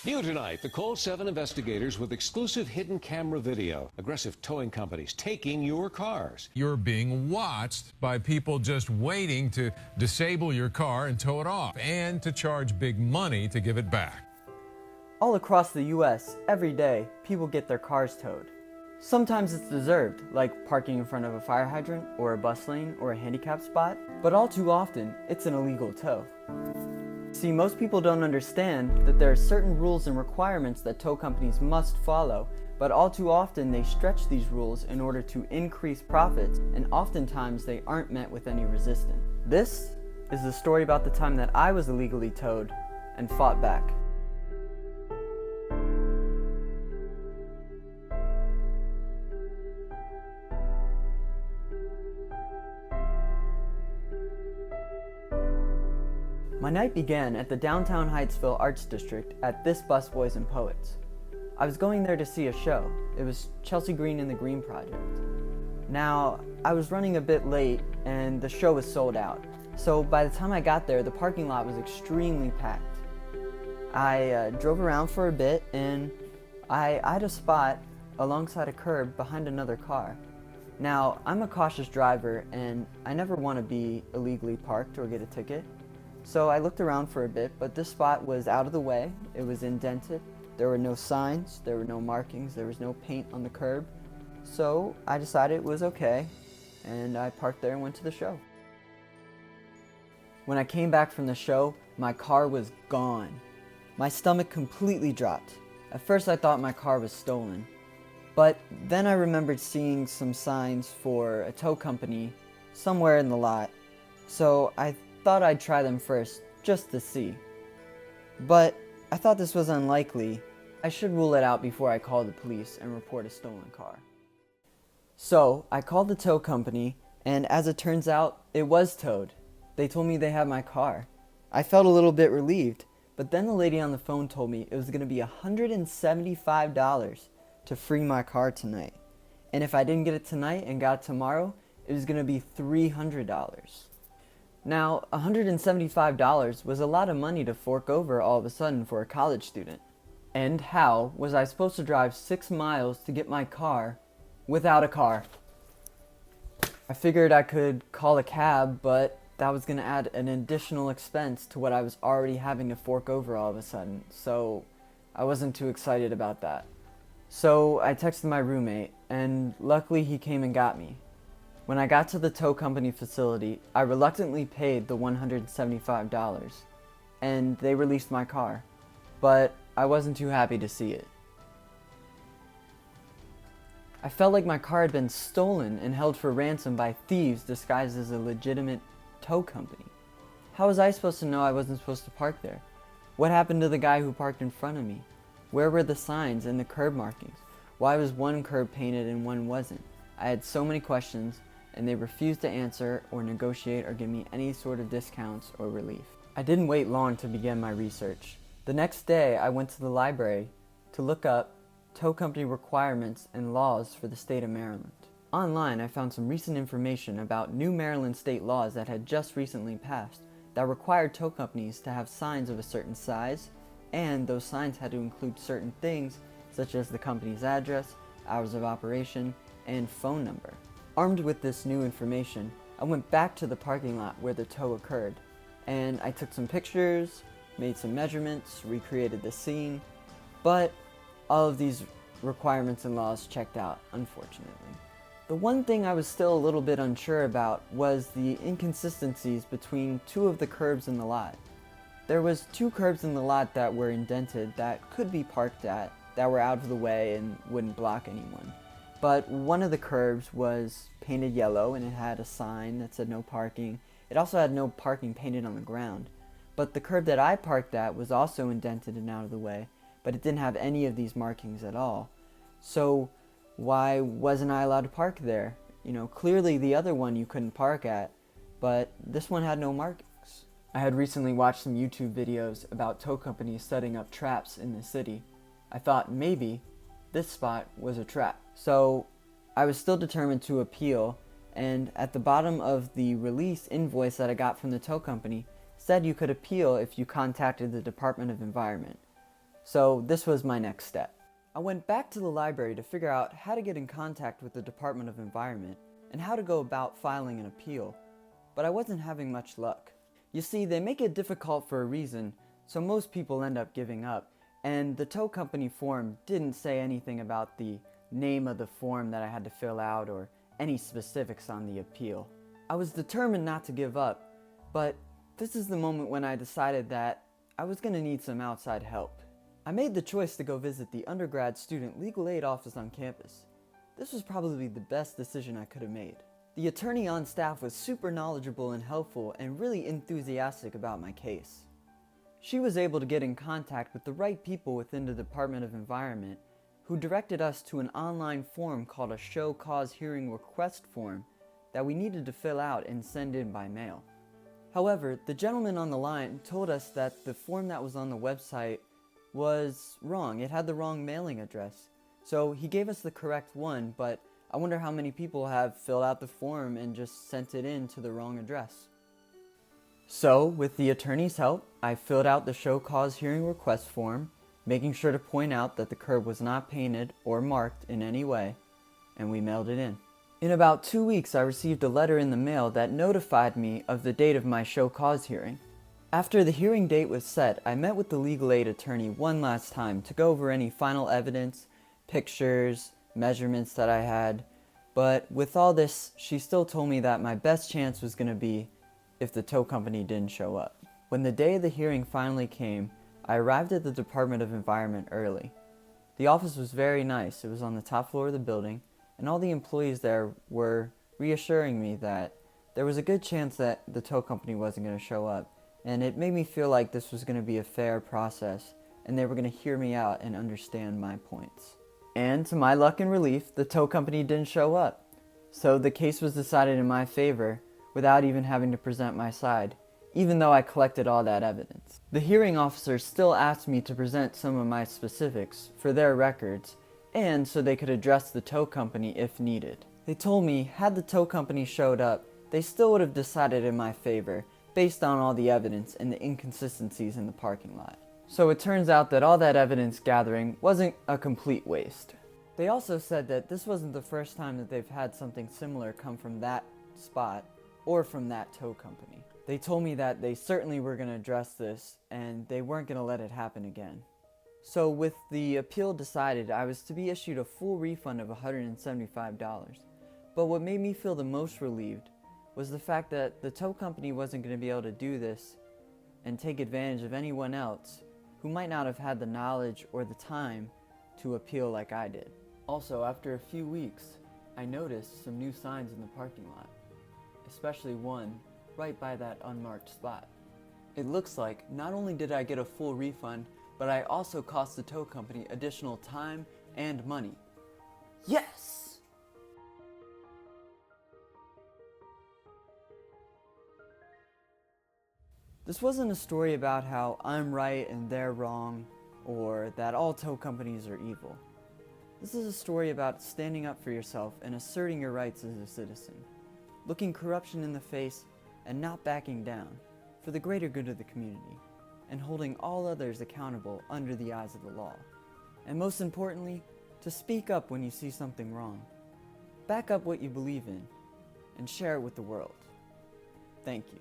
New tonight, the Call 7 investigators with exclusive hidden camera video. Aggressive towing companies taking your cars. You're being watched by people just waiting to disable your car and tow it off, and to charge big money to give it back. All across the U.S., every day, people get their cars towed. Sometimes it's deserved, like parking in front of a fire hydrant, or a bus lane, or a handicap spot, but all too often, it's an illegal tow. See, most people don't understand that there are certain rules and requirements that tow companies must follow, but all too often they stretch these rules in order to increase profits, and oftentimes they aren't met with any resistance. This is the story about the time that I was illegally towed and fought back. My night began at the Downtown Hyattsville Arts District at This Busboys and Poets. I was going there to see a show. It was Chelsea Green and the Green Project. Now, I was running a bit late and the show was sold out. So by the time I got there, the parking lot was extremely packed. I drove around for a bit and I eyed a spot alongside a curb behind another car. Now, I'm a cautious driver and I never want to be illegally parked or get a ticket. So I looked around for a bit, but this spot was out of the way, it was indented, there were no signs, there were no markings, there was no paint on the curb. So I decided it was okay, and I parked there and went to the show. When I came back from the show, my car was gone. My stomach completely dropped. At first I thought my car was stolen, but then I remembered seeing some signs for a tow company somewhere in the lot, so I thought I'd try them first, just to see. But I thought this was unlikely. I should rule it out before I call the police and report a stolen car. So I called the tow company, and as it turns out, it was towed. They told me they had my car. I felt a little bit relieved, but then the lady on the phone told me it was going to be $175 to free my car tonight. And if I didn't get it tonight and got it tomorrow, it was going to be $300. Now, $175 was a lot of money to fork over all of a sudden for a college student. And how was I supposed to drive 6 miles to get my car without a car? I figured I could call a cab, but that was going to add an additional expense to what I was already having to fork over all of a sudden, so I wasn't too excited about that. So I texted my roommate, and luckily he came and got me. When I got to the tow company facility, I reluctantly paid the $175, and they released my car, but I wasn't too happy to see it. I felt like my car had been stolen and held for ransom by thieves disguised as a legitimate tow company. How was I supposed to know I wasn't supposed to park there? What happened to the guy who parked in front of me? Where were the signs and the curb markings? Why was one curb painted and one wasn't? I had so many questions, and they refused to answer or negotiate or give me any sort of discounts or relief. I didn't wait long to begin my research. The next day, I went to the library to look up tow company requirements and laws for the state of Maryland. Online, I found some recent information about new Maryland state laws that had just recently passed that required tow companies to have signs of a certain size, and those signs had to include certain things such as the company's address, hours of operation, and phone number. Armed with this new information, I went back to the parking lot where the tow occurred, and I took some pictures, made some measurements, recreated the scene, but all of these requirements and laws checked out, unfortunately. The one thing I was still a little bit unsure about was the inconsistencies between two of the curbs in the lot. There was 2 curbs in the lot that were indented that could be parked at, that were out of the way and wouldn't block anyone. But one of the curbs was painted yellow and it had a sign that said no parking. It also had no parking painted on the ground. But the curb that I parked at was also indented and out of the way, but it didn't have any of these markings at all. So why wasn't I allowed to park there? You know, clearly the other one you couldn't park at, but this one had no markings. I had recently watched some YouTube videos about tow companies setting up traps in the city. I thought maybe this spot was a trap. So I was still determined to appeal, and at the bottom of the release invoice that I got from the tow company said you could appeal if you contacted the Department of Environment. So this was my next step. I went back to the library to figure out how to get in contact with the Department of Environment and how to go about filing an appeal, but I wasn't having much luck. You see, they make it difficult for a reason, so most people end up giving up, and the tow company form didn't say anything about the name of the form that I had to fill out or any specifics on the appeal. I was determined not to give up, but this is the moment when I decided that I was going to need some outside help. I made the choice to go visit the undergrad student legal aid office on campus. This was probably the best decision I could have made. The attorney on staff was super knowledgeable and helpful and really enthusiastic about my case. She was able to get in contact with the right people within the Department of Environment who directed us to an online form called a Show Cause Hearing Request form that we needed to fill out and send in by mail. However, the gentleman on the line told us that the form that was on the website was wrong. It had the wrong mailing address. So he gave us the correct one, but I wonder how many people have filled out the form and just sent it in to the wrong address. So, with the attorney's help, I filled out the Show Cause Hearing Request form, making sure to point out that the curb was not painted or marked in any way, and we mailed it in. In about 2 weeks, I received a letter in the mail that notified me of the date of my show cause hearing. After the hearing date was set, I met with the legal aid attorney one last time to go over any final evidence, pictures, measurements that I had, but with all this, she still told me that my best chance was going to be if the tow company didn't show up. When the day of the hearing finally came, I arrived at the Department of Environment early. The office was very nice. It was on the top floor of the building, and all the employees there were reassuring me that there was a good chance that the tow company wasn't going to show up, and it made me feel like this was going to be a fair process, and they were going to hear me out and understand my points. And to my luck and relief, the tow company didn't show up, so the case was decided in my favor without even having to present my side, even though I collected all that evidence. The hearing officer still asked me to present some of my specifics for their records, and so they could address the tow company if needed. They told me had the tow company showed up, they still would have decided in my favor based on all the evidence and the inconsistencies in the parking lot. So it turns out that all that evidence gathering wasn't a complete waste. They also said that this wasn't the first time that they've had something similar come from that spot or from that tow company. They told me that they certainly were going to address this and they weren't going to let it happen again. So with the appeal decided, I was to be issued a full refund of $175. But what made me feel the most relieved was the fact that the tow company wasn't going to be able to do this and take advantage of anyone else who might not have had the knowledge or the time to appeal like I did. Also, after a few weeks, I noticed some new signs in the parking lot, especially one right by that unmarked spot. It looks like not only did I get a full refund, but I also cost the tow company additional time and money. Yes! This wasn't a story about how I'm right and they're wrong, or that all tow companies are evil. This is a story about standing up for yourself and asserting your rights as a citizen, looking corruption in the face and not backing down for the greater good of the community, and holding all others accountable under the eyes of the law. And most importantly, to speak up when you see something wrong. Back up what you believe in and share it with the world. Thank you.